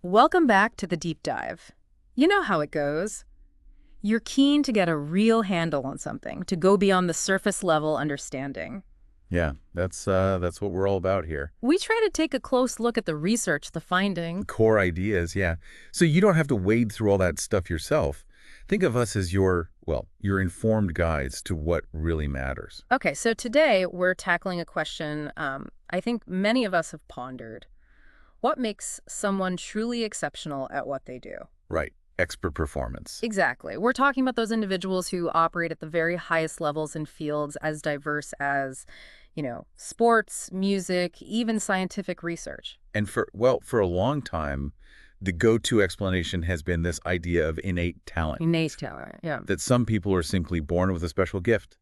Welcome back to the deep dive. You know how it goes. You're keen to get a real handle on something, to go beyond the surface level understanding. Yeah, that's what we're all about here. We try to take a close look at the research, the The finding. core ideas, yeah. So you don't have to wade through all that stuff yourself. Think of us as your informed guides to what really matters. Okay, so today we're tackling a question I think many of us have pondered. What makes someone truly exceptional at what they do? Right. Expert performance. Exactly. We're talking about those individuals who operate at the very highest levels in fields as diverse as, sports, music, even scientific research. And for a long time, the go-to explanation has been this idea of innate talent, Innate talent, yeah. that some people are simply born with a special gift,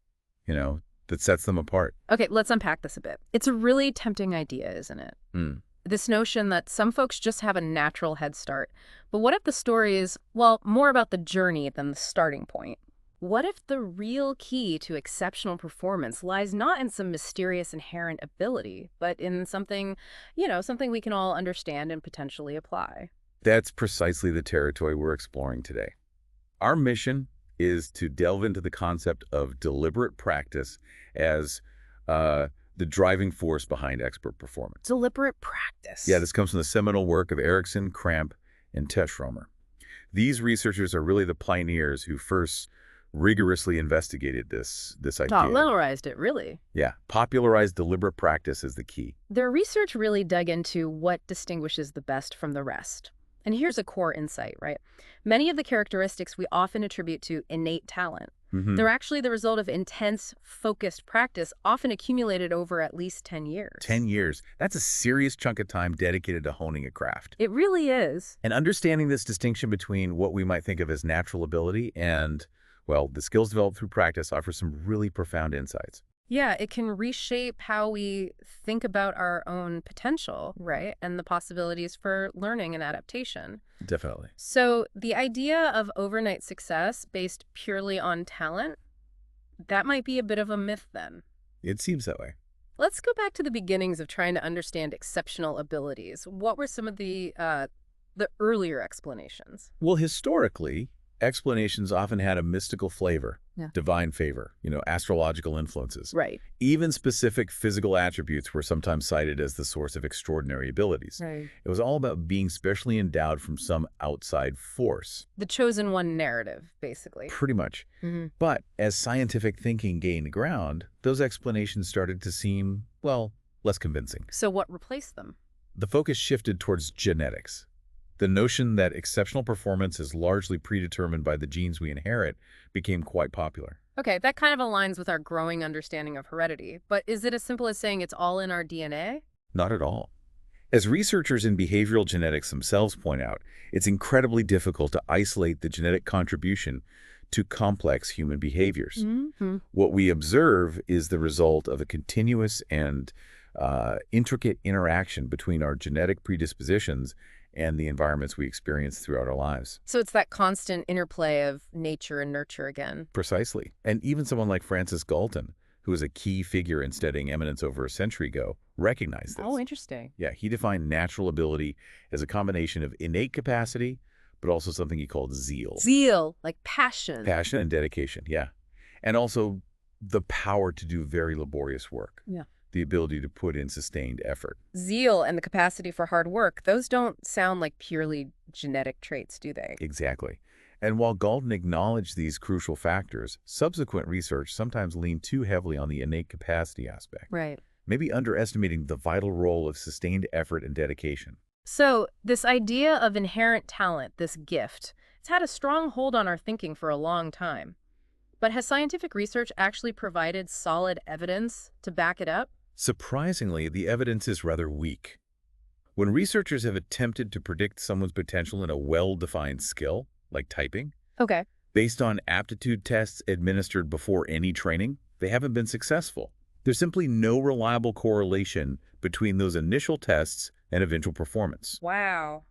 that sets them apart. Okay, let's unpack this a bit. It's a really tempting idea, isn't it? Mm. This notion that some folks just have a natural head start. But what if the story is, well, more about the journey than the starting point? What if the real key to exceptional performance lies not in some mysterious inherent ability, but in something, something we can all understand and potentially apply? That's precisely the territory we're exploring today. Our mission is to delve into the concept of deliberate practice as the driving force behind expert performance. Deliberate practice. Yeah, this comes from the seminal work of Erickson, Cramp, and Teschromer. These researchers are really the pioneers who first rigorously investigated this idea. Popularized it, really. Yeah, popularized deliberate practice is the key. Their research really dug into what distinguishes the best from the rest. And here's a core insight, right? Many of the characteristics we often attribute to innate talent. They're actually the result of intense, focused practice, often accumulated over at least 10 years. 10 years. That's a serious chunk of time dedicated to honing a craft. It really is. And understanding this distinction between what we might think of as natural ability and, the skills developed through practice offers some really profound insights. Yeah, it can reshape how we think about our own potential, right? And the possibilities for learning and adaptation. Definitely. So the idea of overnight success based purely on talent, that might be a bit of a myth then. It seems that way. Let's go back to the beginnings of trying to understand exceptional abilities. What were some of the earlier explanations? Well, historically, explanations often had a mystical flavor, Yeah. divine favor, astrological influences. Right. Even specific physical attributes were sometimes cited as the source of extraordinary abilities. Right. It was all about being specially endowed from some outside force. The chosen one narrative, basically. Pretty much. But as scientific thinking gained ground, those explanations started to seem, less convincing. So what replaced them? The focus shifted towards genetics. The notion that exceptional performance is largely predetermined by the genes we inherit became quite popular. Okay, that kind of aligns with our growing understanding of heredity. But is it as simple as saying it's all in our DNA? Not at all. As researchers in behavioral genetics themselves point out, it's incredibly difficult to isolate the genetic contribution to complex human behaviors. What we observe is the result of a continuous and intricate interaction between our genetic predispositions and the environments we experience throughout our lives. So it's that constant interplay of nature and nurture again. Precisely. And even someone like Francis Galton, who was a key figure in studying eminence over a century ago, recognized this. Oh, interesting. Yeah, he defined natural ability as a combination of innate capacity, but also something he called zeal. Zeal, like passion. Passion and dedication, yeah. And also the power to do very laborious work. Yeah. The ability to put in sustained effort. Zeal and the capacity for hard work, those don't sound like purely genetic traits, do they? Exactly. And while Galton acknowledged these crucial factors, subsequent research sometimes leaned too heavily on the innate capacity aspect, Right. maybe underestimating the vital role of sustained effort and dedication. So this idea of inherent talent, this gift, it's had a strong hold on our thinking for a long time. But has scientific research actually provided solid evidence to back it up? Surprisingly, the evidence is rather weak. When researchers have attempted to predict someone's potential in a well-defined skill, like typing, Okay. based on aptitude tests administered before any training, they haven't been successful. There's simply no reliable correlation between those initial tests and eventual performance. Wow.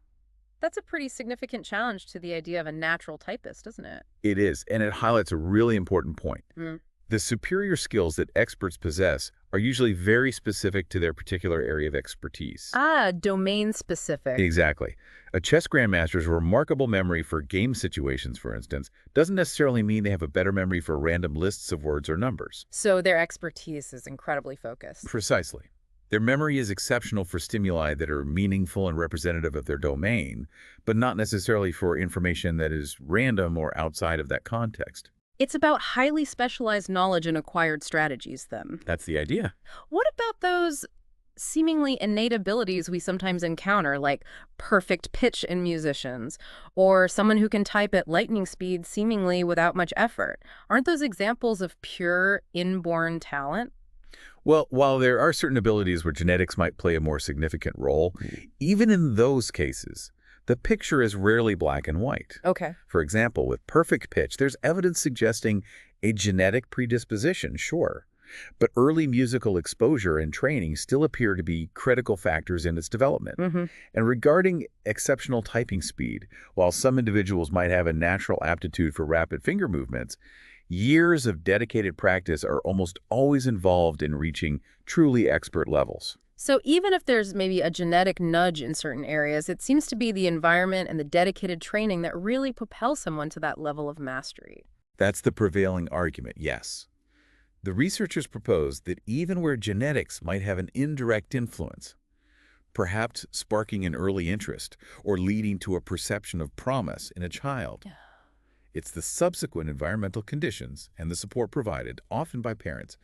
That's a pretty significant challenge to the idea of a natural typist, isn't it? It is, and it highlights a really important point. The superior skills that experts possess are usually very specific to their particular area of expertise. Ah, domain specific. Exactly. A chess grandmaster's remarkable memory for game situations, for instance, doesn't necessarily mean they have a better memory for random lists of words or numbers. So their expertise is incredibly focused. Precisely. Their memory is exceptional for stimuli that are meaningful and representative of their domain, but not necessarily for information that is random or outside of that context. It's about highly specialized knowledge and acquired strategies, then. That's the idea. What about those seemingly innate abilities we sometimes encounter, like perfect pitch in musicians, or someone who can type at lightning speed seemingly without much effort? Aren't those examples of pure inborn talent? Well, while there are certain abilities where genetics might play a more significant role, even in those cases, the picture is rarely black and white. Okay. For example, with perfect pitch, there's evidence suggesting a genetic predisposition, sure, but early musical exposure and training still appear to be critical factors in its development. And regarding exceptional typing speed, while some individuals might have a natural aptitude for rapid finger movements, years of dedicated practice are almost always involved in reaching truly expert levels. So even if there's maybe a genetic nudge in certain areas, it seems to be the environment and the dedicated training that really propel someone to that level of mastery. That's the prevailing argument, yes. The researchers propose that even where genetics might have an indirect influence, perhaps sparking an early interest or leading to a perception of promise in a child, it's the subsequent environmental conditions and the support provided, often by parents,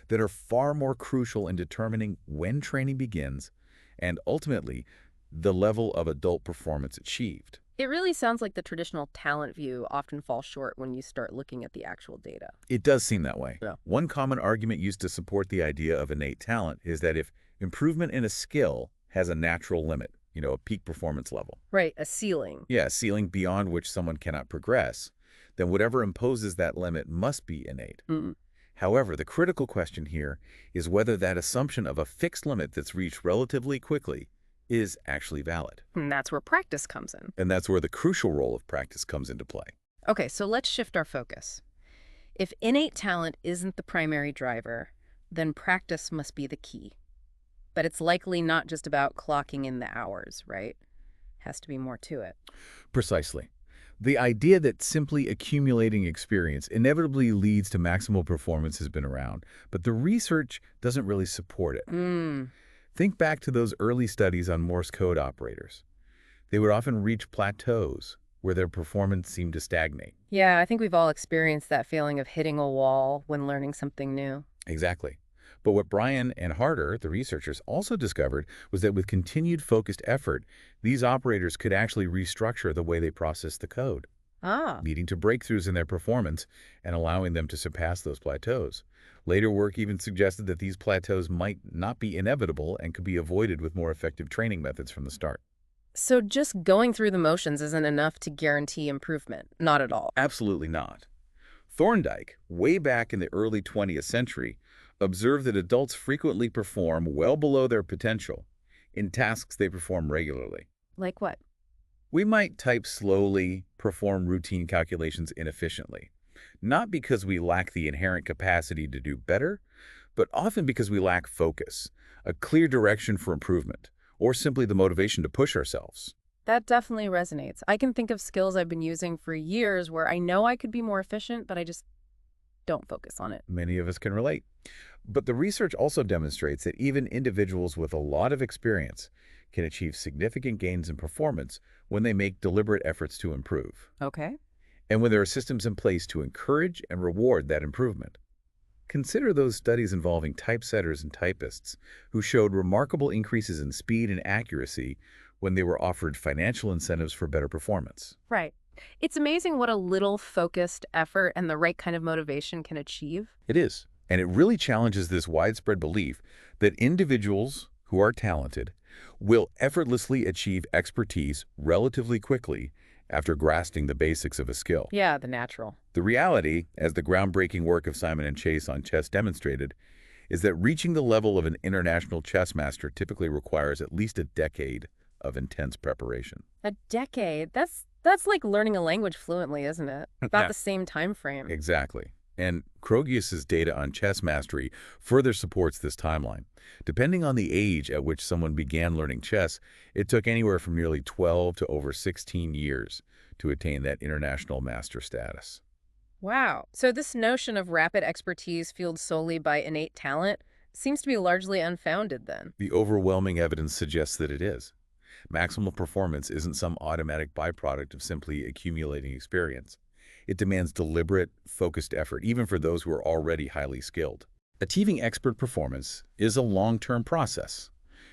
that are far more crucial in determining when training begins and ultimately the level of adult performance achieved. It really sounds like the traditional talent view often falls short when you start looking at the actual data. It does seem that way. Yeah. One common argument used to support the idea of innate talent is that if improvement in a skill has a natural limit, a peak performance level. Right, a ceiling. Yeah, a ceiling beyond which someone cannot progress, then whatever imposes that limit must be innate. However, the critical question here is whether that assumption of a fixed limit that's reached relatively quickly is actually valid. And that's where practice comes in. And that's where the crucial role of practice comes into play. Okay, so let's shift our focus. If innate talent isn't the primary driver, then practice must be the key. But it's likely not just about clocking in the hours, right? Has to be more to it. Precisely. The idea that simply accumulating experience inevitably leads to maximal performance has been around, but the research doesn't really support it. Think back to those early studies on Morse code operators. They would often reach plateaus where their performance seemed to stagnate. Yeah, I think we've all experienced that feeling of hitting a wall when learning something new. Exactly. But what Bryan and Harder, the researchers, also discovered was that with continued focused effort, these operators could actually restructure the way they process the code, leading to breakthroughs in their performance and allowing them to surpass those plateaus. Later work even suggested that these plateaus might not be inevitable and could be avoided with more effective training methods from the start. So just going through the motions isn't enough to guarantee improvement. Not at all. Absolutely not. Thorndike, way back in the early 20th century, observed that adults frequently perform well below their potential in tasks they perform regularly. Like what? We might type slowly, perform routine calculations inefficiently, not because we lack the inherent capacity to do better, but often because we lack focus, a clear direction for improvement, or simply the motivation to push ourselves. That definitely resonates. I can think of skills I've been using for years where I know I could be more efficient, but I just don't focus on it. Many of us can relate. But the research also demonstrates that even individuals with a lot of experience can achieve significant gains in performance when they make deliberate efforts to improve. Okay. And when there are systems in place to encourage and reward that improvement. Consider those studies involving typesetters and typists who showed remarkable increases in speed and accuracy when they were offered financial incentives for better performance. Right. It's amazing what a little focused effort and the right kind of motivation can achieve. It is. And it really challenges this widespread belief that individuals who are talented will effortlessly achieve expertise relatively quickly after grasping the basics of a skill. Yeah, the natural. The reality, as the groundbreaking work of Simon and Chase on chess demonstrated, is that reaching the level of an international chess master typically requires at least a decade of intense preparation. A decade? That's like learning a language fluently, isn't it? About the same time frame. Exactly. And Krogius's data on chess mastery further supports this timeline. Depending on the age at which someone began learning chess, it took anywhere from nearly 12 to over 16 years to attain that international master status. Wow. So this notion of rapid expertise fueled solely by innate talent seems to be largely unfounded then. The overwhelming evidence suggests that it is. Maximal performance isn't some automatic byproduct of simply accumulating experience. It demands deliberate, focused effort, even for those who are already highly skilled. Achieving expert performance is a long-term process,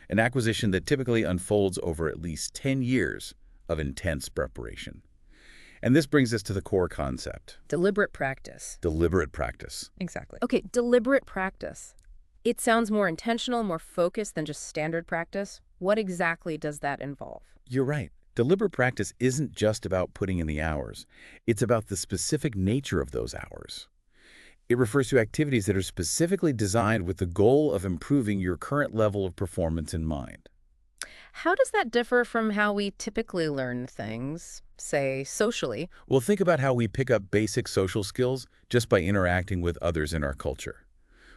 an acquisition that typically unfolds over at least 10 years of intense preparation. And this brings us to the core concept. Deliberate practice. Deliberate practice. Exactly. Okay, deliberate practice. It sounds more intentional, more focused than just standard practice. What exactly does that involve? You're right. Deliberate practice isn't just about putting in the hours. It's about the specific nature of those hours. It refers to activities that are specifically designed with the goal of improving your current level of performance in mind. How does that differ from how we typically learn things, say, socially? Well, think about how we pick up basic social skills just by interacting with others in our culture.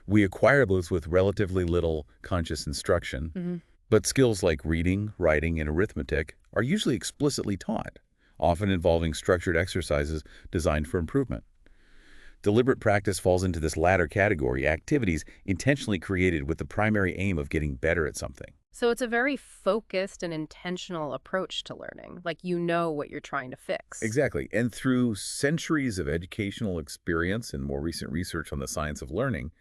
We acquire those with relatively little conscious instruction, but skills like reading, writing, and arithmetic are usually explicitly taught, often involving structured exercises designed for improvement. Deliberate practice falls into this latter category, activities intentionally created with the primary aim of getting better at something. So it's a very focused and intentional approach to learning, like you know what you're trying to fix. Exactly. And through centuries of educational experience and more recent research on the science of learning,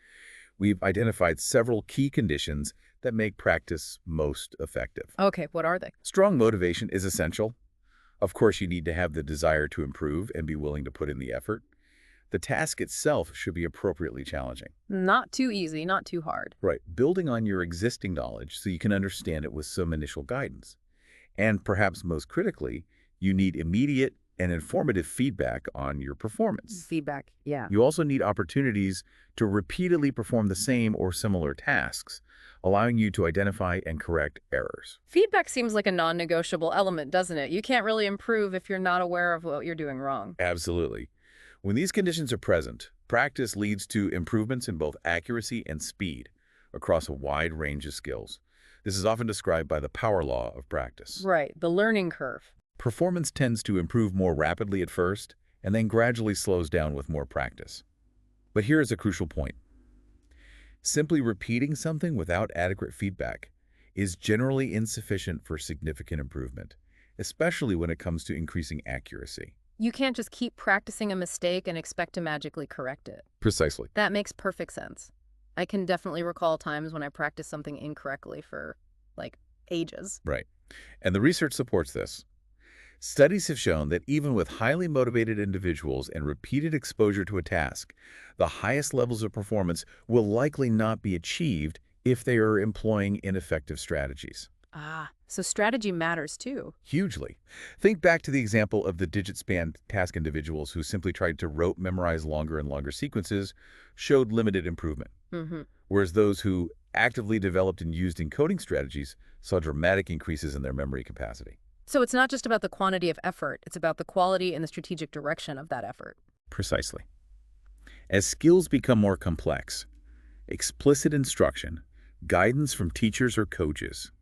we've identified several key conditions that make practice most effective. Okay, what are they? Strong motivation is essential. Of course, you need to have the desire to improve and be willing to put in the effort. The task itself should be appropriately challenging. Not too easy, not too hard. Right, building on your existing knowledge so you can understand it with some initial guidance. And perhaps most critically, you need immediate and informative feedback on your performance. Feedback, yeah. You also need opportunities to repeatedly perform the same or similar tasks, allowing you to identify and correct errors. Feedback seems like a non-negotiable element, doesn't it? You can't really improve if you're not aware of what you're doing wrong. Absolutely. When these conditions are present, practice leads to improvements in both accuracy and speed across a wide range of skills. This is often described by the power law of practice. Right, the learning curve. Performance tends to improve more rapidly at first and then gradually slows down with more practice. But here is a crucial point. Simply repeating something without adequate feedback is generally insufficient for significant improvement, especially when it comes to increasing accuracy. You can't just keep practicing a mistake and expect to magically correct it. Precisely. That makes perfect sense. I can definitely recall times when I practiced something incorrectly for, like, ages. Right. And the research supports this. Studies have shown that even with highly motivated individuals and repeated exposure to a task, the highest levels of performance will likely not be achieved if they are employing ineffective strategies. Ah, so strategy matters too. Hugely. Think back to the example of the digit-span task individuals who simply tried to rote memorize longer and longer sequences showed limited improvement, whereas those who actively developed and used encoding strategies saw dramatic increases in their memory capacity. So it's not just about the quantity of effort, it's about the quality and the strategic direction of that effort. Precisely. As skills become more complex, explicit instruction, guidance from teachers or coaches,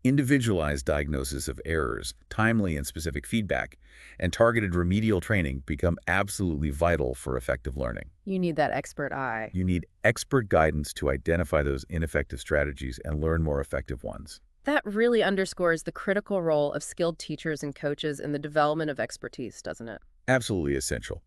individualized diagnosis of errors, timely and specific feedback, and targeted remedial training become absolutely vital for effective learning. You need that expert eye. You need expert guidance to identify those ineffective strategies and learn more effective ones. That really underscores the critical role of skilled teachers and coaches in the development of expertise, doesn't it? Absolutely essential.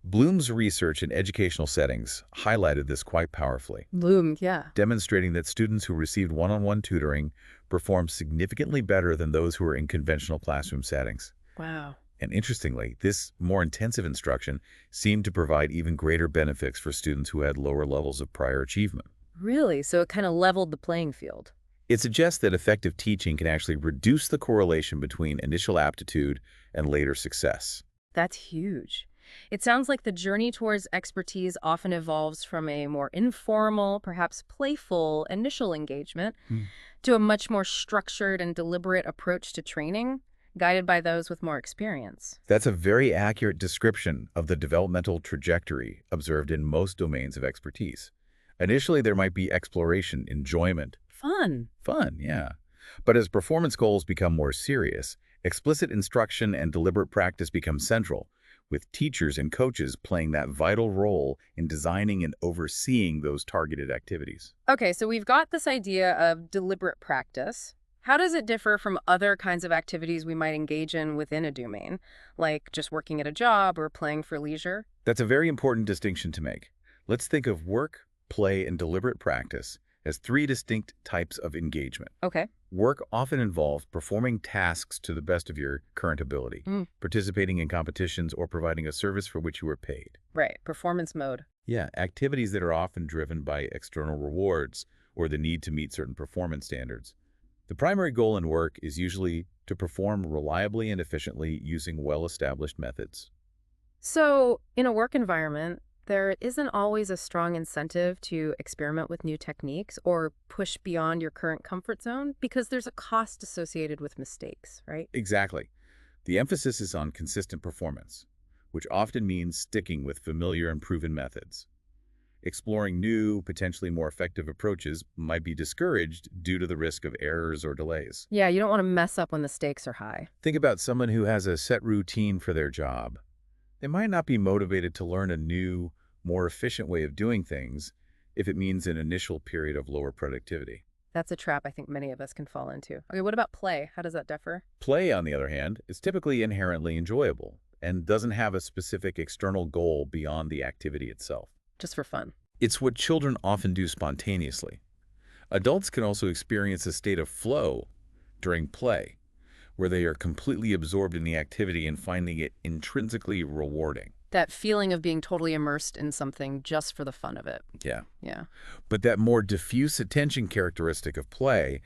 Bloom's research in educational settings highlighted this quite powerfully. Bloom, yeah. Demonstrating that students who received one-on-one tutoring performed significantly better than those who were in conventional classroom settings. Wow. And interestingly, this more intensive instruction seemed to provide even greater benefits for students who had lower levels of prior achievement. Really? So it kind of leveled the playing field. It suggests that effective teaching can actually reduce the correlation between initial aptitude and later success. That's huge. It sounds like the journey towards expertise often evolves from a more informal, perhaps playful initial engagement to a much more structured and deliberate approach to training. guided by those with more experience. That's a very accurate description of the developmental trajectory observed in most domains of expertise. Initially, there might be exploration, enjoyment. Fun. Fun, yeah. But as performance goals become more serious, explicit instruction and deliberate practice become central, with teachers and coaches playing that vital role in designing and overseeing those targeted activities. Okay, so we've got this idea of deliberate practice. How does it differ from other kinds of activities we might engage in within a domain, like just working at a job or playing for leisure? That's a very important distinction to make. Let's think of work, play, and deliberate practice as three distinct types of engagement. Okay. Work often involves performing tasks to the best of your current ability, participating in competitions, or providing a service for which you are paid. Right, performance mode. Yeah, activities that are often driven by external rewards or the need to meet certain performance standards. The primary goal in work is usually to perform reliably and efficiently using well-established methods. So, in a work environment, there isn't always a strong incentive to experiment with new techniques or push beyond your current comfort zone because there's a cost associated with mistakes, right? Exactly. The emphasis is on consistent performance, which often means sticking with familiar and proven methods. Exploring new, potentially more effective approaches might be discouraged due to the risk of errors or delays. Yeah, you don't want to mess up when the stakes are high. Think about someone who has a set routine for their job. They might not be motivated to learn a new, more efficient way of doing things if it means an initial period of lower productivity. That's a trap I think many of us can fall into. Okay, what about play? How does that differ? Play, on the other hand, is typically inherently enjoyable and doesn't have a specific external goal beyond the activity itself. Just for fun. It's what children often do spontaneously. Adults can also experience a state of flow during play, where they are completely absorbed in the activity and finding it intrinsically rewarding. That feeling of being totally immersed in something just for the fun of it. Yeah. Yeah. But that more diffuse attention characteristic of play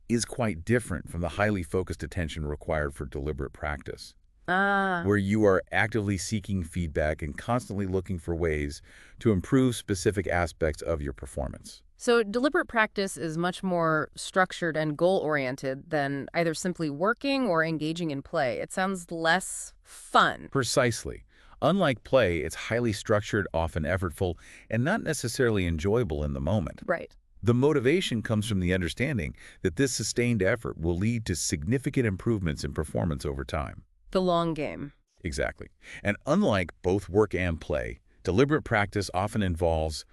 is quite different from the highly focused attention required for deliberate practice, Ah. where you are actively seeking feedback and constantly looking for ways to improve specific aspects of your performance. So deliberate practice is much more structured and goal-oriented than either simply working or engaging in play. It sounds less fun. Precisely. Unlike play, it's highly structured, often effortful, and not necessarily enjoyable in the moment. Right. The motivation comes from the understanding that this sustained effort will lead to significant improvements in performance over time. The long game. Exactly. And unlike both work and play, deliberate practice often involves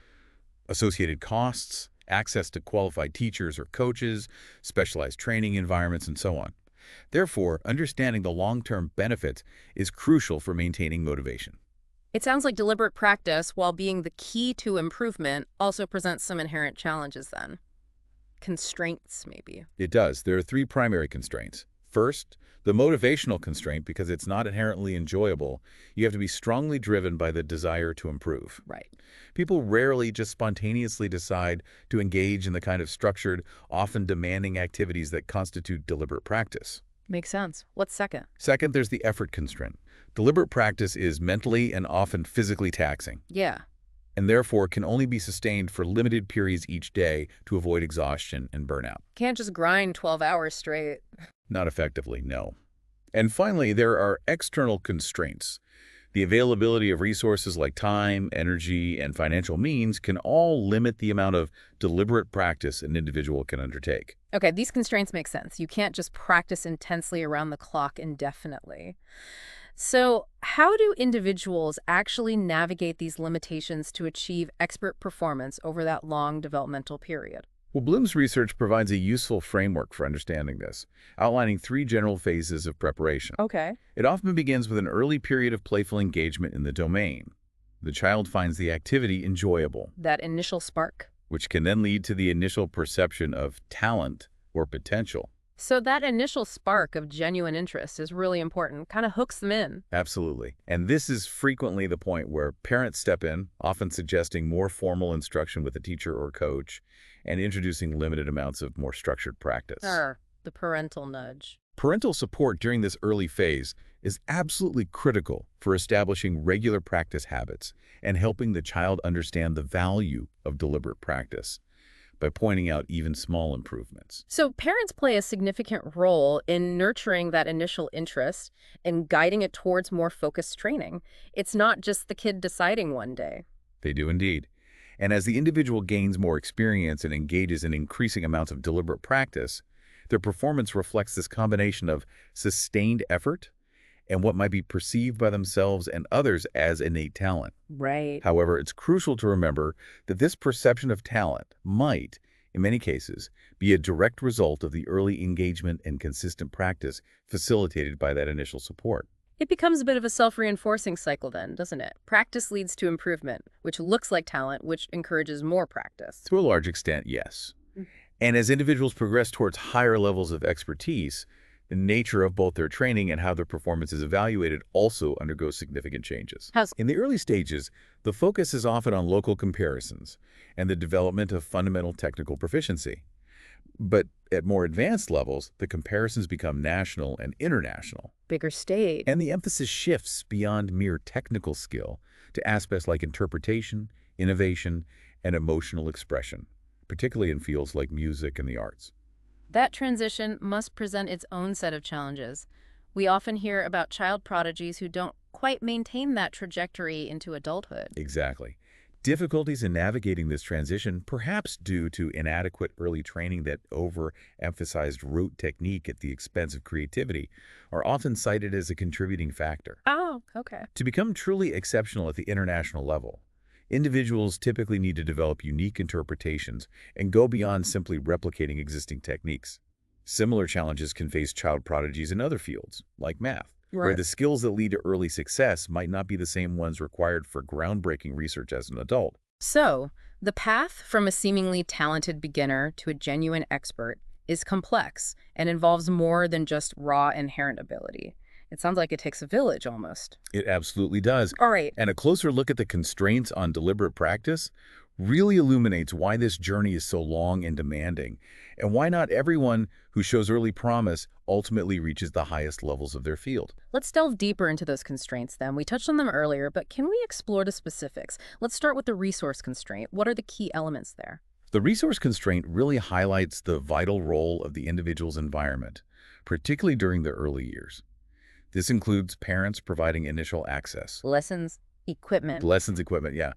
associated costs, access to qualified teachers or coaches, specialized training environments, and so on. Therefore, understanding the long-term benefits is crucial for maintaining motivation. It sounds like deliberate practice, while being the key to improvement, also presents some inherent challenges then. Constraints, maybe. It does. There are three primary constraints. First, the motivational constraint, because it's not inherently enjoyable. You have to be strongly driven by the desire to improve. Right. People rarely just spontaneously decide to engage in the kind of structured, often demanding activities that constitute deliberate practice. Makes sense. What's second? Second, there's the effort constraint. Deliberate practice is mentally and often physically taxing, Yeah. and therefore can only be sustained for limited periods each day to avoid exhaustion and burnout. Can't just grind 12 hours straight. Not effectively, no. And finally, there are external constraints. The availability of resources like time, energy, and financial means can all limit the amount of deliberate practice an individual can undertake. Okay, these constraints make sense. You can't just practice intensely around the clock indefinitely. So, how do individuals actually navigate these limitations to achieve expert performance over that long developmental period? Well, Bloom's research provides a useful framework for understanding this, outlining three general phases of preparation. Okay. It often begins with an early period of playful engagement in the domain. The child finds the activity enjoyable, That initial spark. which can then lead to the initial perception of talent or potential. So that initial spark of genuine interest is really important, kind of hooks them in. Absolutely. And this is frequently the point where parents step in, often suggesting more formal instruction with a teacher or coach, and introducing limited amounts of more structured practice. The parental nudge. Parental support during this early phase is absolutely critical for establishing regular practice habits and helping the child understand the value of deliberate practice. by pointing out even small improvements. So parents play a significant role in nurturing that initial interest and guiding it towards more focused training. It's not just the kid deciding one day. They do indeed. And as the individual gains more experience and engages in increasing amounts of deliberate practice, their performance reflects this combination of sustained effort and what might be perceived by themselves and others as innate talent. Right. However, it's crucial to remember that this perception of talent might, in many cases, be a direct result of the early engagement and consistent practice facilitated by that initial support. It becomes a bit of a self-reinforcing cycle then, doesn't it? Practice leads to improvement, which looks like talent, which encourages more practice. To a large extent, yes. Mm. And as individuals progress towards higher levels of expertise, the nature of both their training and how their performance is evaluated also undergoes significant changes. How's In the early stages, the focus is often on local comparisons and the development of fundamental technical proficiency. But at more advanced levels, the comparisons become national and international, bigger stage? and the emphasis shifts beyond mere technical skill to aspects like interpretation, innovation, and emotional expression, particularly in fields like music and the arts. That transition must present its own set of challenges. We often hear about child prodigies who don't quite maintain that trajectory into adulthood. Exactly. Difficulties in navigating this transition, perhaps due to inadequate early training that overemphasized rote technique at the expense of creativity, are often cited as a contributing factor. Oh, okay. To become truly exceptional at the international level, individuals typically need to develop unique interpretations and go beyond simply replicating existing techniques. Similar challenges can face child prodigies in other fields, like math, where Right. the skills that lead to early success might not be the same ones required for groundbreaking research as an adult. So, the path from a seemingly talented beginner to a genuine expert is complex and involves more than just raw inherent ability. It sounds like it takes a village almost. It absolutely does. All right. And a closer look at the constraints on deliberate practice really illuminates why this journey is so long and demanding, and why not everyone who shows early promise ultimately reaches the highest levels of their field. Let's delve deeper into those constraints then. We touched on them earlier, but can we explore the specifics? Let's start with the resource constraint. What are the key elements there? The resource constraint really highlights the vital role of the individual's environment, particularly during the early years. This includes parents providing initial access, Lessons, equipment. lessons, equipment, yeah,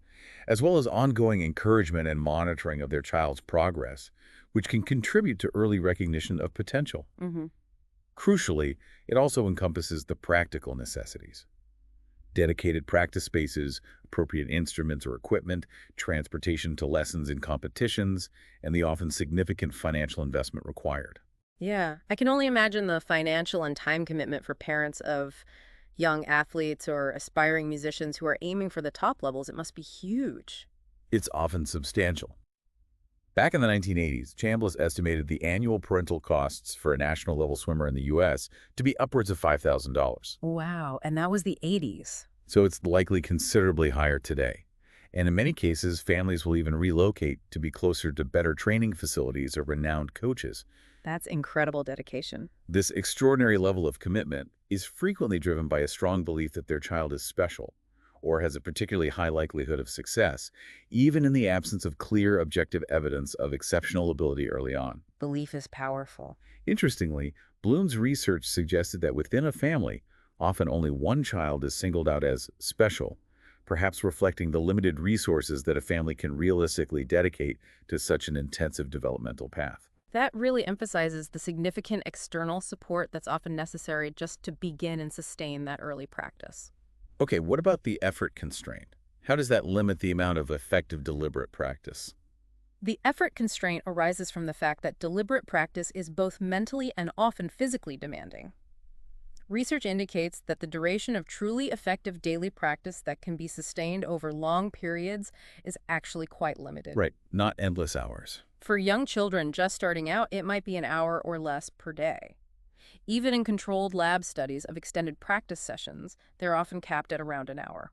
as well as ongoing encouragement and monitoring of their child's progress, which can contribute to early recognition of potential. Mm-hmm. Crucially, it also encompasses the practical necessities. Dedicated practice spaces, appropriate instruments or equipment, transportation to lessons and competitions, and the often significant financial investment required. Yeah, I can only imagine the financial and time commitment for parents of young athletes or aspiring musicians who are aiming for the top levels. It must be huge. It's often substantial. Back in the 1980s, Chambliss estimated the annual parental costs for a national-level swimmer in the U.S. to be upwards of $5,000. Wow, and that was the 80s. So it's likely considerably higher today. And in many cases, families will even relocate to be closer to better training facilities or renowned coaches. That's incredible dedication. This extraordinary level of commitment is frequently driven by a strong belief that their child is special or has a particularly high likelihood of success, even in the absence of clear, objective evidence of exceptional ability early on. Belief is powerful. Interestingly, Bloom's research suggested that within a family, often only one child is singled out as special, perhaps reflecting the limited resources that a family can realistically dedicate to such an intensive developmental path. That really emphasizes the significant external support that's often necessary just to begin and sustain that early practice. Okay, what about the effort constraint? How does that limit the amount of effective deliberate practice? The effort constraint arises from the fact that deliberate practice is both mentally and often physically demanding. Research indicates that the duration of truly effective daily practice that can be sustained over long periods is actually quite limited. Right, not endless hours. For young children just starting out, it might be an hour or less per day. Even in controlled lab studies of extended practice sessions, they're often capped at around an hour.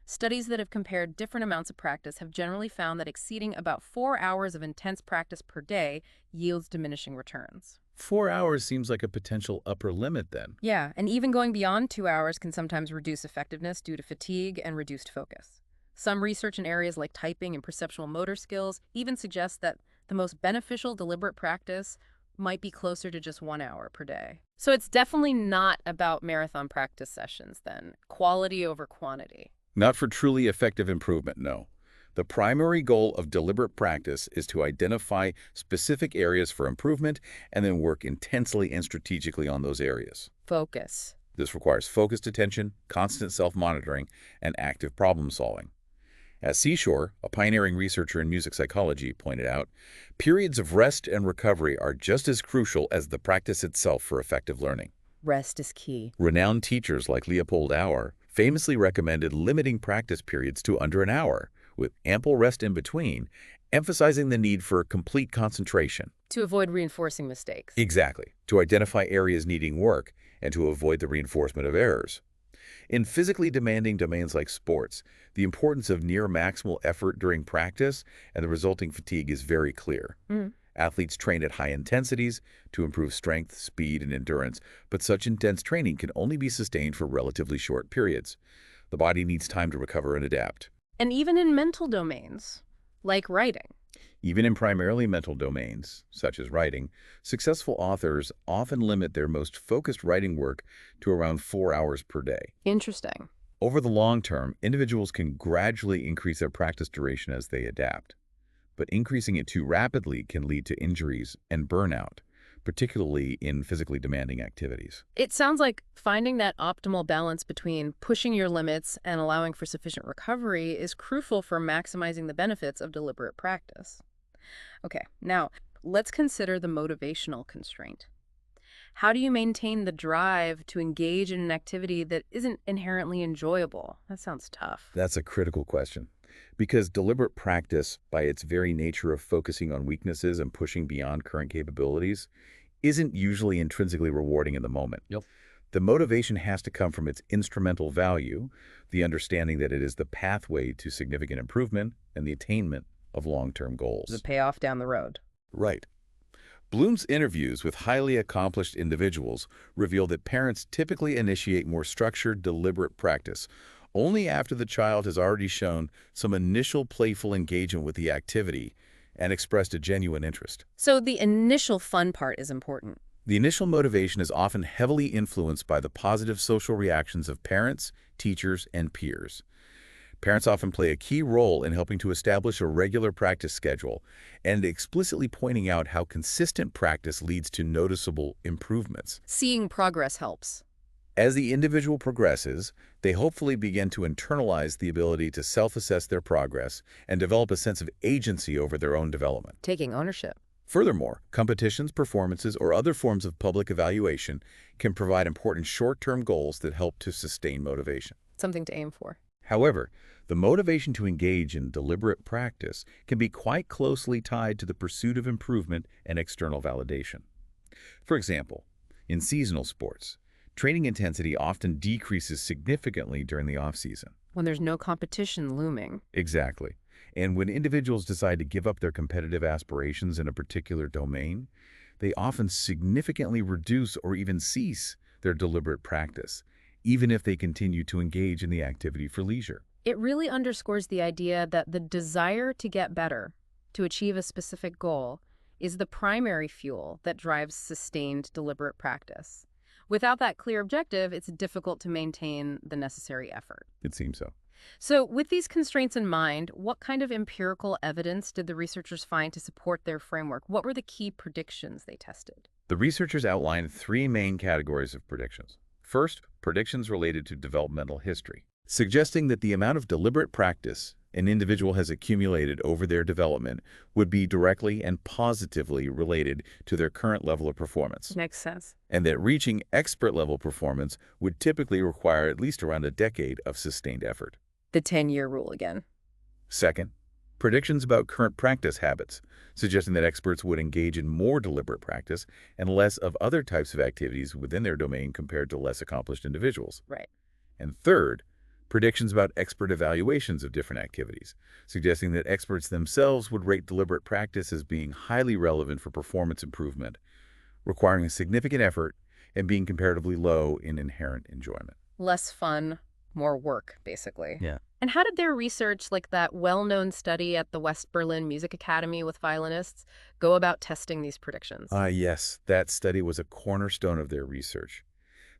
Studies that have compared different amounts of practice have generally found that exceeding about 4 hours of intense practice per day yields diminishing returns. 4 hours seems like a potential upper limit then. Yeah, and even going beyond 2 hours can sometimes reduce effectiveness due to fatigue and reduced focus. Some research in areas like typing and perceptual motor skills even suggests that the most beneficial deliberate practice might be closer to just 1 hour per day. So it's definitely not about marathon practice sessions then. Quality over quantity. Not for truly effective improvement, no. The primary goal of deliberate practice is to identify specific areas for improvement and then work intensely and strategically on those areas. Focus. This requires focused attention, constant self-monitoring, and active problem-solving. As Seashore, a pioneering researcher in music psychology, pointed out, periods of rest and recovery are just as crucial as the practice itself for effective learning. Rest is key. Renowned teachers like Leopold Auer famously recommended limiting practice periods to under an hour, with ample rest in between, emphasizing the need for complete concentration. To avoid reinforcing mistakes. Exactly, to identify areas needing work and to avoid the reinforcement of errors. In physically demanding domains like sports, the importance of near maximal effort during practice and the resulting fatigue is very clear. Athletes train at high intensities to improve strength, speed, and endurance, but such intense training can only be sustained for relatively short periods. The body needs time to recover and adapt. And even in mental domains, like writing. Even in primarily mental domains, such as writing, successful authors often limit their most focused writing work to around 4 hours per day. Interesting. Over the long term, individuals can gradually increase their practice duration as they adapt. But increasing it too rapidly can lead to injuries and burnout, particularly in physically demanding activities. It sounds like finding that optimal balance between pushing your limits and allowing for sufficient recovery is crucial for maximizing the benefits of deliberate practice. Okay, now let's consider the motivational constraint. How do you maintain the drive to engage in an activity that isn't inherently enjoyable? That sounds tough. That's a critical question, because deliberate practice, by its very nature of focusing on weaknesses and pushing beyond current capabilities, isn't usually intrinsically rewarding in the moment. Yep. The motivation has to come from its instrumental value, the understanding that it is the pathway to significant improvement and the attainment of long-term goals. The payoff down the road. Right. Bloom's interviews with highly accomplished individuals reveal that parents typically initiate more structured, deliberate practice only after the child has already shown some initial playful engagement with the activity and expressed a genuine interest. So the initial fun part is important. The initial motivation is often heavily influenced by the positive social reactions of parents, teachers, and peers. Parents often play a key role in helping to establish a regular practice schedule and explicitly pointing out how consistent practice leads to noticeable improvements. Seeing progress helps. As the individual progresses, they hopefully begin to internalize the ability to self-assess their progress and develop a sense of agency over their own development. Taking ownership. Furthermore, competitions, performances, or other forms of public evaluation can provide important short-term goals that help to sustain motivation. Something to aim for. However, the motivation to engage in deliberate practice can be quite closely tied to the pursuit of improvement and external validation. For example, in seasonal sports, training intensity often decreases significantly during the off-season. When there's no competition looming. Exactly. And when individuals decide to give up their competitive aspirations in a particular domain, they often significantly reduce or even cease their deliberate practice, even if they continue to engage in the activity for leisure. It really underscores the idea that the desire to get better, to achieve a specific goal, is the primary fuel that drives sustained deliberate practice. Without that clear objective, it's difficult to maintain the necessary effort. It seems so. So with these constraints in mind, what kind of empirical evidence did the researchers find to support their framework? What were the key predictions they tested? The researchers outlined 3 main categories of predictions. First, predictions related to developmental history, suggesting that the amount of deliberate practice an individual has accumulated over their development would be directly and positively related to their current level of performance. Makes sense. And that reaching expert-level performance would typically require at least around a decade of sustained effort. The 10-year rule again. Second, predictions about current practice habits, suggesting that experts would engage in more deliberate practice and less of other types of activities within their domain compared to less accomplished individuals. Right. And third, predictions about expert evaluations of different activities, suggesting that experts themselves would rate deliberate practice as being highly relevant for performance improvement, requiring a significant effort and being comparatively low in inherent enjoyment. Less fun, More work, basically. Yeah. And how did their research, like that well-known study at the West Berlin Music Academy with violinists, go about testing these predictions? Yes, that study was a cornerstone of their research.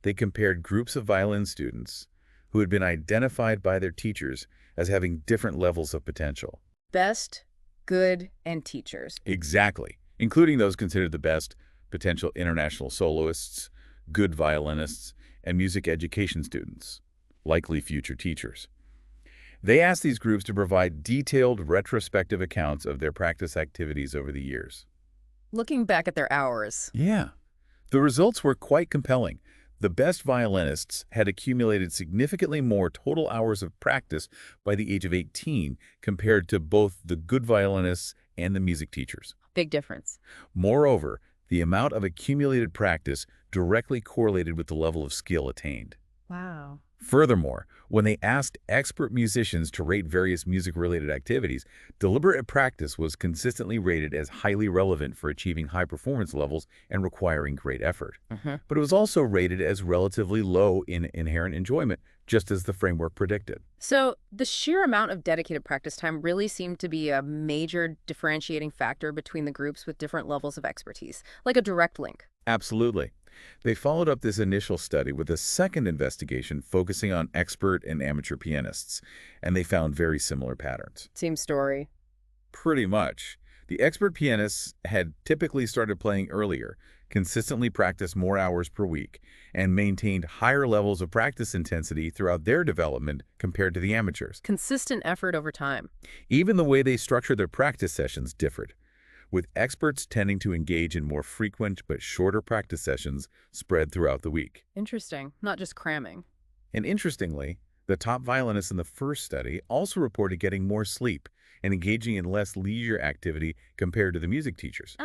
They compared groups of violin students who had been identified by their teachers as having different levels of potential. Best, good, and teachers. Exactly, including those considered the best potential international soloists, good violinists, and music education students, likely future teachers. They asked these groups to provide detailed retrospective accounts of their practice activities over the years. Looking back at their hours. Yeah. The results were quite compelling. The best violinists had accumulated significantly more total hours of practice by the age of 18 compared to both the good violinists and the music teachers. Big difference. Moreover, the amount of accumulated practice directly correlated with the level of skill attained. Wow. Furthermore, when they asked expert musicians to rate various music-related activities, deliberate practice was consistently rated as highly relevant for achieving high performance levels and requiring great effort. But it was also rated as relatively low in inherent enjoyment, just as the framework predicted. So the sheer amount of dedicated practice time really seemed to be a major differentiating factor between the groups with different levels of expertise, like a direct link. Absolutely. They followed up this initial study with a second investigation focusing on expert and amateur pianists, and they found very similar patterns. Same story. Pretty much. The expert pianists had typically started playing earlier, consistently practiced more hours per week, and maintained higher levels of practice intensity throughout their development compared to the amateurs. Consistent effort over time. Even the way they structured their practice sessions differed, with experts tending to engage in more frequent but shorter practice sessions spread throughout the week. Interesting. Not just cramming. And interestingly, the top violinists in the first study also reported getting more sleep and engaging in less leisure activity compared to the music teachers,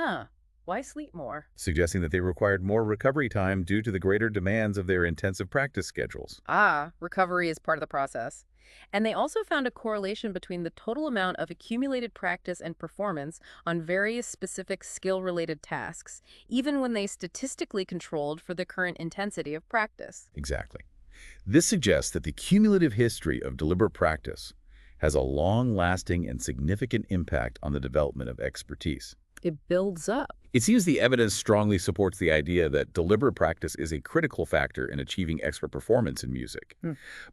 Why sleep more? suggesting that they required more recovery time due to the greater demands of their intensive practice schedules. Recovery is part of the process. And they also found a correlation between the total amount of accumulated practice and performance on various specific skill-related tasks, even when they statistically controlled for the current intensity of practice. Exactly. This suggests that the cumulative history of deliberate practice has a long-lasting and significant impact on the development of expertise. It builds up. It seems the evidence strongly supports the idea that deliberate practice is a critical factor in achieving expert performance in music.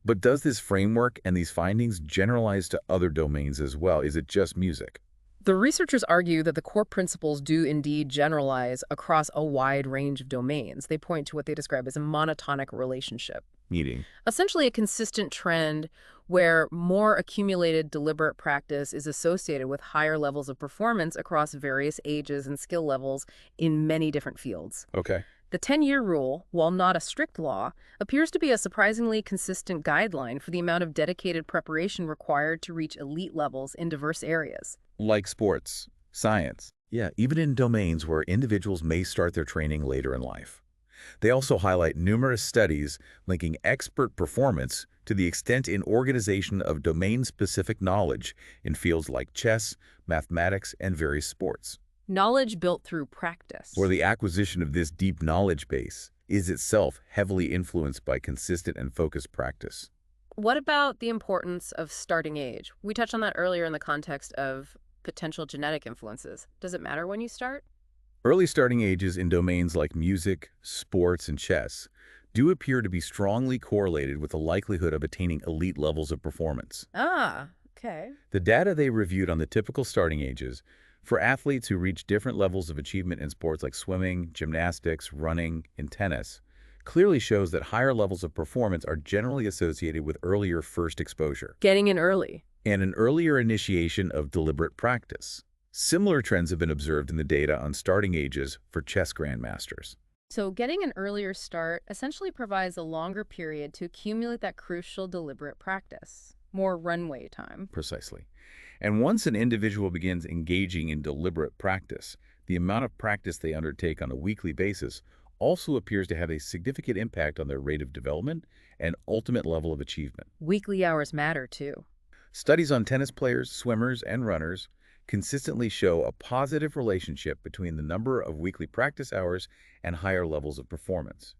But does this framework and these findings generalize to other domains as well? Is it just music? The researchers argue that the core principles do indeed generalize across a wide range of domains. They point to what they describe as a monotonic relationship. Meaning? Essentially a consistent trend where more accumulated deliberate practice is associated with higher levels of performance across various ages and skill levels in many different fields. Okay. The 10-year rule, while not a strict law, appears to be a surprisingly consistent guideline for the amount of dedicated preparation required to reach elite levels in diverse areas. Like sports, science. Yeah, even in domains where individuals may start their training later in life. They also highlight numerous studies linking expert performance to the extent in organization of domain-specific knowledge in fields like chess, mathematics, and various sports, Knowledge built through practice. where the acquisition of this deep knowledge base is itself heavily influenced by consistent and focused practice. What about the importance of starting age? We touched on that earlier in the context of potential genetic influences. Does it matter when you start? Early starting ages in domains like music, sports, and chess do appear to be strongly correlated with the likelihood of attaining elite levels of performance. Okay. The data they reviewed on the typical starting ages for athletes who reach different levels of achievement in sports like swimming, gymnastics, running, and tennis clearly shows that higher levels of performance are generally associated with earlier first exposure Getting in early. and an earlier initiation of deliberate practice. Similar trends have been observed in the data on starting ages for chess grandmasters. So getting an earlier start essentially provides a longer period to accumulate that crucial deliberate practice. More runway time. Precisely. And once an individual begins engaging in deliberate practice, the amount of practice they undertake on a weekly basis also appears to have a significant impact on their rate of development and ultimate level of achievement. Weekly hours matter too. Studies on tennis players, swimmers, and runners consistently show a positive relationship between the number of weekly practice hours and higher levels of performance.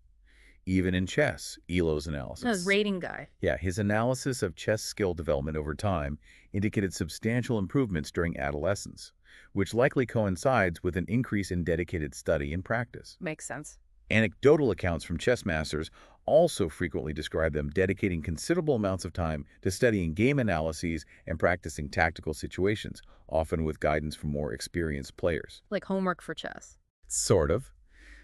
even in chess, Elo's No, analysis. rating guy. Yeah, his analysis of chess skill development over time indicated substantial improvements during adolescence, which likely coincides with an increase in dedicated study and practice. Makes sense. Anecdotal accounts from chess masters also frequently describe them dedicating considerable amounts of time to studying game analyses and practicing tactical situations, often with guidance from more experienced players. Like homework for chess. Sort of.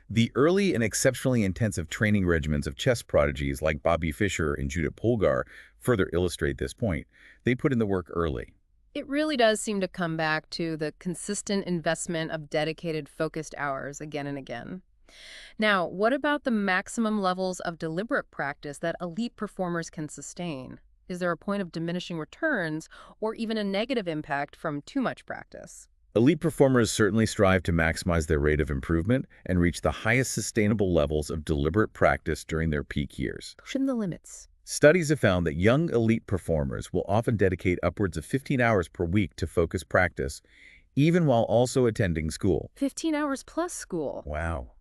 The early and exceptionally intensive training regimens of chess prodigies like Bobby Fischer and Judith Polgar further illustrate this point. They put in the work early. It really does seem to come back to the consistent investment of dedicated, focused hours again and again. Now, what about the maximum levels of deliberate practice that elite performers can sustain? Is there a point of diminishing returns or even a negative impact from too much practice? Elite performers certainly strive to maximize their rate of improvement and reach the highest sustainable levels of deliberate practice during their peak years. Pushing the limits. Studies have found that young elite performers will often dedicate upwards of 15 hours per week to focused practice, even while also attending school. 15 hours plus school. Wow.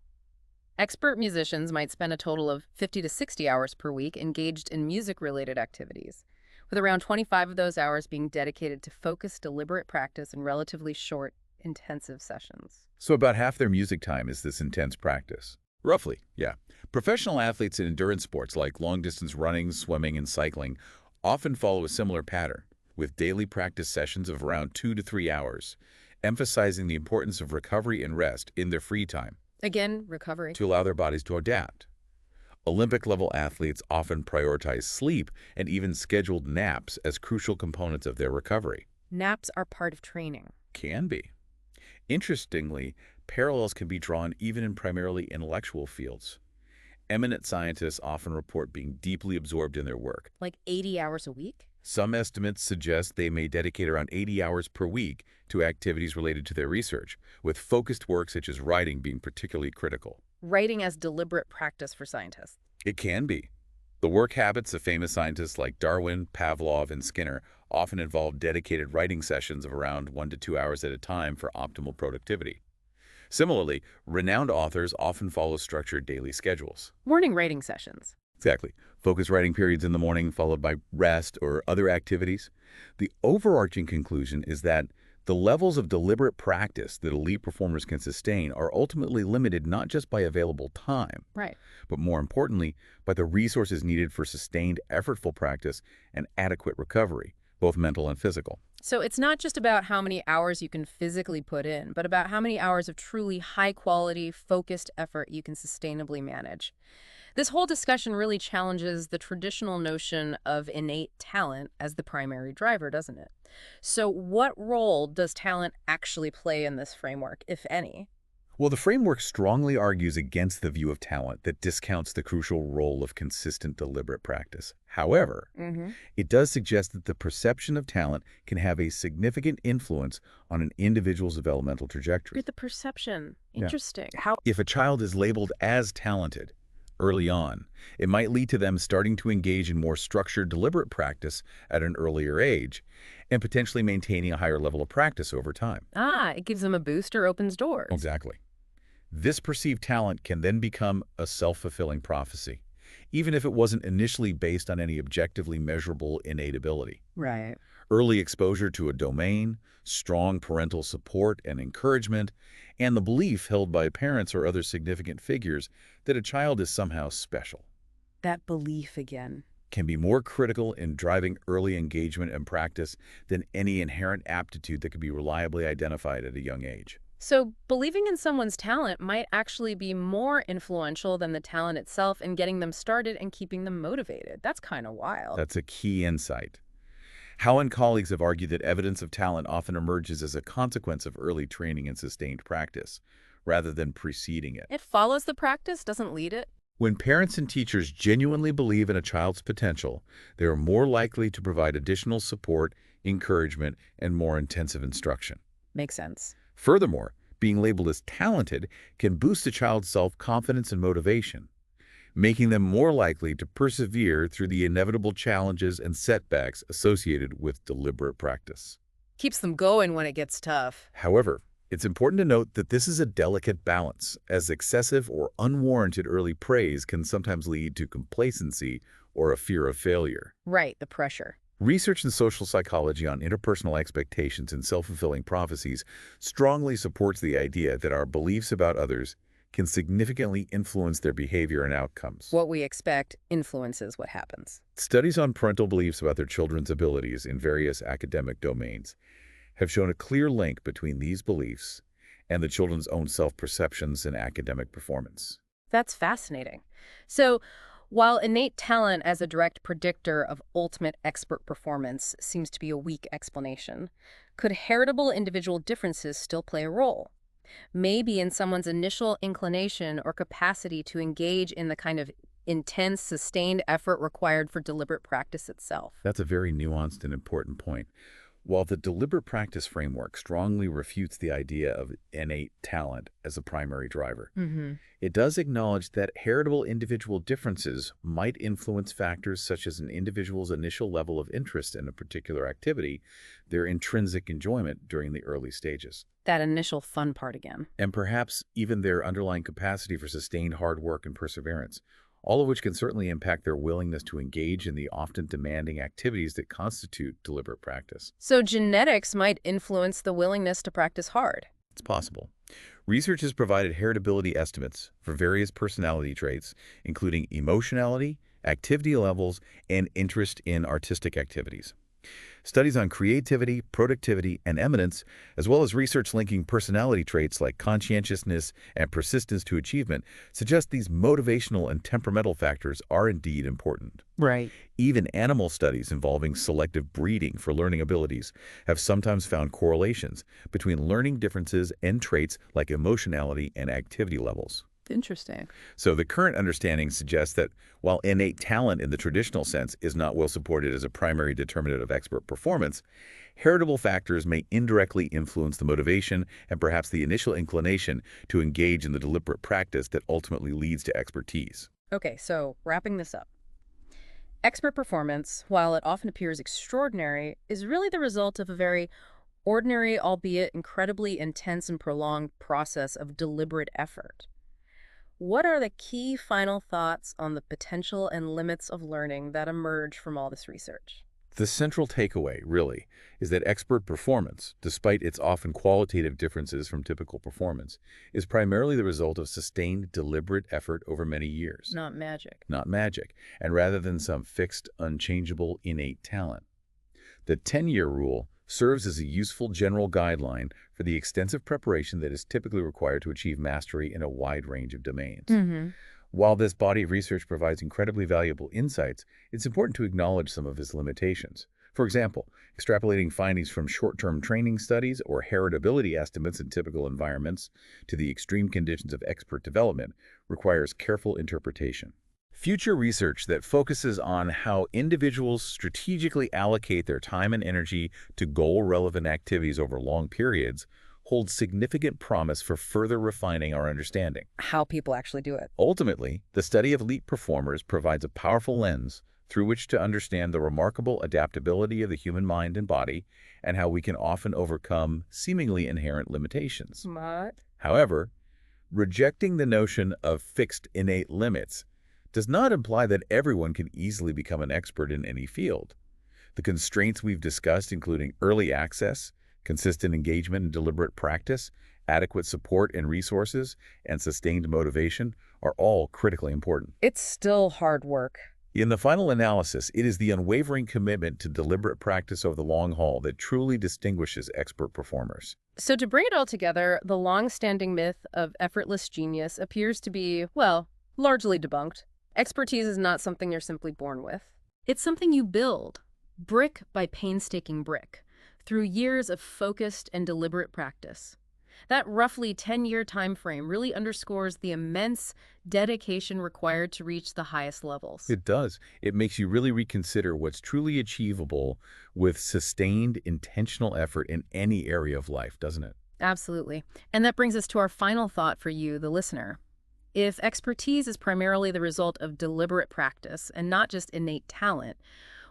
Expert musicians might spend a total of 50 to 60 hours per week engaged in music-related activities, with around 25 of those hours being dedicated to focused, deliberate practice in relatively short, intensive sessions. So about half their music time is this intense practice. Roughly, yeah. Professional athletes in endurance sports like long-distance running, swimming, and cycling often follow a similar pattern, with daily practice sessions of around 2 to 3 hours, emphasizing the importance of recovery and rest in their free time Again, recovery. to allow their bodies to adapt. Olympic-level athletes often prioritize sleep and even scheduled naps as crucial components of their recovery. Naps are part of training. Can be. Interestingly, parallels can be drawn even in primarily intellectual fields. Eminent scientists often report being deeply absorbed in their work. Like 80 hours a week? Some estimates suggest they may dedicate around 80 hours per week to activities related to their research, with focused work such as writing being particularly critical. Writing as deliberate practice for scientists. It can be. The work habits of famous scientists like Darwin, Pavlov, and Skinner often involve dedicated writing sessions of around 1 to 2 hours at a time for optimal productivity. Similarly, renowned authors often follow structured daily schedules. Morning writing sessions. Exactly. Focused writing periods in the morning followed by rest or other activities. The overarching conclusion is that the levels of deliberate practice that elite performers can sustain are ultimately limited not just by available time, Right. but more importantly, by the resources needed for sustained, effortful practice and adequate recovery, both mental and physical. So it's not just about how many hours you can physically put in, but about how many hours of truly high-quality, focused effort you can sustainably manage. This whole discussion really challenges the traditional notion of innate talent as the primary driver, doesn't it? So what role does talent actually play in this framework, if any? Well, the framework strongly argues against the view of talent that discounts the crucial role of consistent, deliberate practice. However, it does suggest that the perception of talent can have a significant influence on an individual's developmental trajectory. The perception. Yeah. Interesting. How? If a child is labeled as talented early on, it might lead to them starting to engage in more structured, deliberate practice at an earlier age and potentially maintaining a higher level of practice over time. It gives them a boost or opens doors. Exactly. This perceived talent can then become a self-fulfilling prophecy, even if it wasn't initially based on any objectively measurable innate ability. Right. Early exposure to a domain, strong parental support and encouragement, and the belief held by parents or other significant figures that a child is somehow special That belief again. can be more critical in driving early engagement and practice than any inherent aptitude that can be reliably identified at a young age. So believing in someone's talent might actually be more influential than the talent itself in getting them started and keeping them motivated. That's kind of wild. That's a key insight. Howe and colleagues have argued that evidence of talent often emerges as a consequence of early training and sustained practice, rather than preceding it. It follows the practice, doesn't lead it. When parents and teachers genuinely believe in a child's potential, they are more likely to provide additional support, encouragement, and more intensive instruction. Makes sense. Furthermore, being labeled as talented can boost a child's self-confidence and motivation, making them more likely to persevere through the inevitable challenges and setbacks associated with deliberate practice. Keeps them going when it gets tough. However, It's important to note that this is a delicate balance, as excessive or unwarranted early praise can sometimes lead to complacency or a fear of failure. Right, the pressure. Research in social psychology on interpersonal expectations and self-fulfilling prophecies strongly supports the idea that our beliefs about others can significantly influence their behavior and outcomes. What we expect influences what happens. Studies on parental beliefs about their children's abilities in various academic domains have shown a clear link between these beliefs and the children's own self-perceptions and academic performance. That's fascinating. So, while innate talent as a direct predictor of ultimate expert performance seems to be a weak explanation, could heritable individual differences still play a role? Maybe in someone's initial inclination or capacity to engage in the kind of intense, sustained effort required for deliberate practice itself. That's a very nuanced and important point. While the deliberate practice framework strongly refutes the idea of innate talent as a primary driver, it does acknowledge that heritable individual differences might influence factors such as an individual's initial level of interest in a particular activity, their intrinsic enjoyment during the early stages, That initial fun part again. and perhaps even their underlying capacity for sustained hard work and perseverance, all of which can certainly impact their willingness to engage in the often demanding activities that constitute deliberate practice. So genetics might influence the willingness to practice hard. It's possible. Research has provided heritability estimates for various personality traits, including emotionality, activity levels, and interest in artistic activities. Studies on creativity, productivity, and eminence, as well as research linking personality traits like conscientiousness and persistence to achievement, suggest these motivational and temperamental factors are indeed important. Right. Even animal studies involving selective breeding for learning abilities have sometimes found correlations between learning differences and traits like emotionality and activity levels. Interesting. So the current understanding suggests that while innate talent in the traditional sense is not well supported as a primary determinant of expert performance, heritable factors may indirectly influence the motivation and perhaps the initial inclination to engage in the deliberate practice that ultimately leads to expertise. Okay, so wrapping this up. Expert performance, while it often appears extraordinary, is really the result of a very ordinary, albeit incredibly intense and prolonged process of deliberate effort. What are the key final thoughts on the potential and limits of learning that emerge from all this research? The central takeaway, really, is that expert performance, despite its often qualitative differences from typical performance, is primarily the result of sustained, deliberate effort over many years. Not magic. Not magic, and rather than some fixed, unchangeable, innate talent. The 10-year rule serves as a useful general guideline for the extensive preparation that is typically required to achieve mastery in a wide range of domains. While this body of research provides incredibly valuable insights, it's important to acknowledge some of its limitations. For example, extrapolating findings from short-term training studies or heritability estimates in typical environments to the extreme conditions of expert development requires careful interpretation. Future research that focuses on how individuals strategically allocate their time and energy to goal-relevant activities over long periods holds significant promise for further refining our understanding. How people actually do it. Ultimately, the study of elite performers provides a powerful lens through which to understand the remarkable adaptability of the human mind and body and how we can often overcome seemingly inherent limitations. What? However, rejecting the notion of fixed innate limits does not imply that everyone can easily become an expert in any field. The constraints we've discussed, including early access, consistent engagement and deliberate practice, adequate support and resources, and sustained motivation, are all critically important. It's still hard work. In the final analysis, it is the unwavering commitment to deliberate practice over the long haul that truly distinguishes expert performers. So to bring it all together, the long-standing myth of effortless genius appears to be, well, largely debunked. Expertise is not something you're simply born with. It's something you build, brick by painstaking brick, through years of focused and deliberate practice. That roughly 10-year time frame really underscores the immense dedication required to reach the highest levels. It does. It makes you really reconsider what's truly achievable with sustained, intentional effort in any area of life, doesn't it? Absolutely. And that brings us to our final thought for you, the listener. If expertise is primarily the result of deliberate practice and not just innate talent,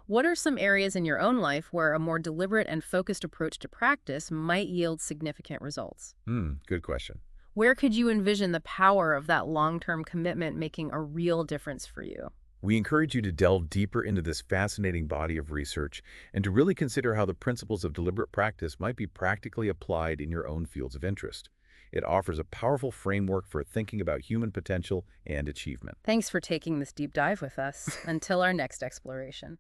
What are some areas in your own life where a more deliberate and focused approach to practice might yield significant results? Good question. Where could you envision the power of that long-term commitment making a real difference for you? We encourage you to delve deeper into this fascinating body of research and to really consider how the principles of deliberate practice might be practically applied in your own fields of interest. It offers a powerful framework for thinking about human potential and achievement. Thanks for taking this deep dive with us. Until our next exploration.